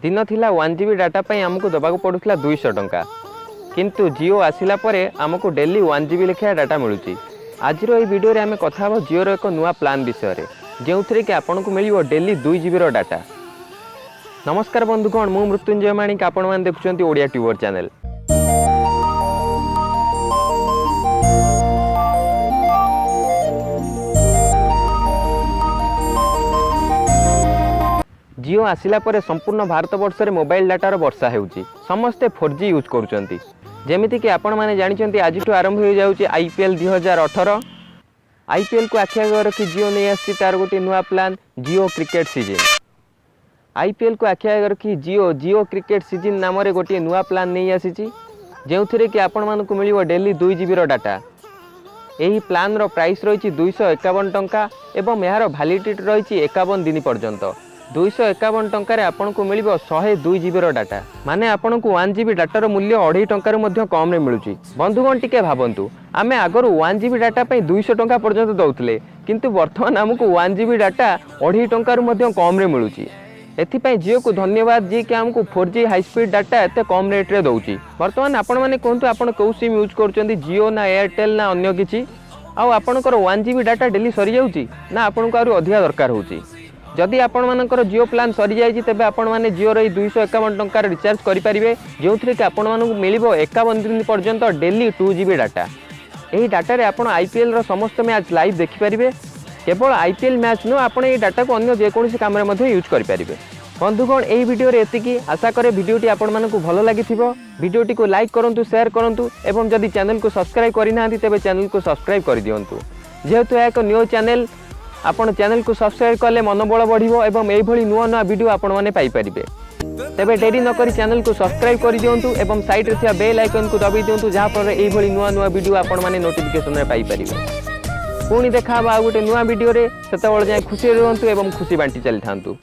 दिन थिला 1 GB data पाई आमको दबाक पड़ुला 200 टंका किंतु जियो आसिला परे आमको डेली 1 GB लेखा डाटा मिलुची। आज ये वीडियो आम कथा हम जियोर एक नुआ प्लान विषय जो थी कि आपको मिल डेली 2 GB डाटा। नमस्कार बंधुगण, मु मृत्युंजय माणिक, आपण मैंने देखुं ओडिया ट्यूबर चैनल। जियो आसिला परे संपूर्ण भारत वर्ष में मोबाइल डाटार वर्षा होउची। समस्ते 4G यूज करुचंती। जेमिति कि आपण माने जानिचंती आज आरंभ हो जाउची IPL 2018। IPL को आखि आगे रखी जियो नहीं आसी तार गोटे नुआ प्लान जियो क्रिकेट सीजन। IPL को आखि आगे रखी जियो क्रिकेट सीजन नाम रे गोटे नुआ प्लान नहीं आसीची जो थी कि आपण मानकु मिलिबो डेली 2 GB रो डाटा। एही प्लान रो प्राइस रही 251 टंका एवं यार वैलिडिटी रही 51 दिन पर्यंत। 251 टंकार आपको मिल 102 GB डाटा माने आपन को 1 GB डाटार मूल्य 2.5 टंकार कम रे मिलुची। बंधुगण टिके भाबंतु, आमे आगर 1 GB डाटा पे 200 टंका पर्यंत दउतले किंतु वर्तमान हमको 1 GB डाटा 2.5 टंकार कम रे मिलुची। एथिपाई जियो को धन्यवाद जी कि हमको 4G हाई स्पीड डाटा एते कम रेट रे दउची। वर्तमान आपण माने कोंतु आपण को सिम यूज करचंदी, जियो ना एयरटेल ना अन्य किछि, आ आपनकर 1 GB डाटा डेली सरी जाउची ना आपन को आरो अधिक दरकार होउची। जदि आपण मानकर जियो प्लान सरी जाइए तेबे आपण माने जियो रही 251 टंकार रिचार्ज करें जो थी कि आपण मानक मिल 51 दिन पर्यंत डेली 2 GB डाटा। यही डाटा रे आपण IPL रो समस्त मैच लाइव देखिपारे। केवल IPL मैच नु आपण ये डाटा को अन्य जेकोसी काम रे मध्ये यूज करें। बंधुगण एही वीडियो रे एतिकी। आशा करे वीडियोटी आपण मानक भलो लागिथिबो। वीडियोटी को लाइक करंतु, शेयर करंतु एवं जदि चैनल को सब्सक्राइब करि नांती तेबे चैनल को सब्सक्राइब कर दियंतु। जेहेतु एक न्यू चैनल आपण चैनल को सब्सक्राइब कले मनोबल बढ़िबो एवं एही भली नुआ नुआ वीडियो आपण माने पाई परिबे। तेबे डेरी न करी चैनल को सब्सक्राइब कर दियंतु एवं साइड रे थिया बेल आइकन को दबाई दियंतु जहा पर एही भली नुआ नुआ वीडियो आपण माने नोटिफिकेशन रे पाई परिबे। पुणी देखा बा गोटे नुआ वीडियो रे, सेतेबेले जाय खुशी रहंतु एवं खुशी बांटी चली थांतु।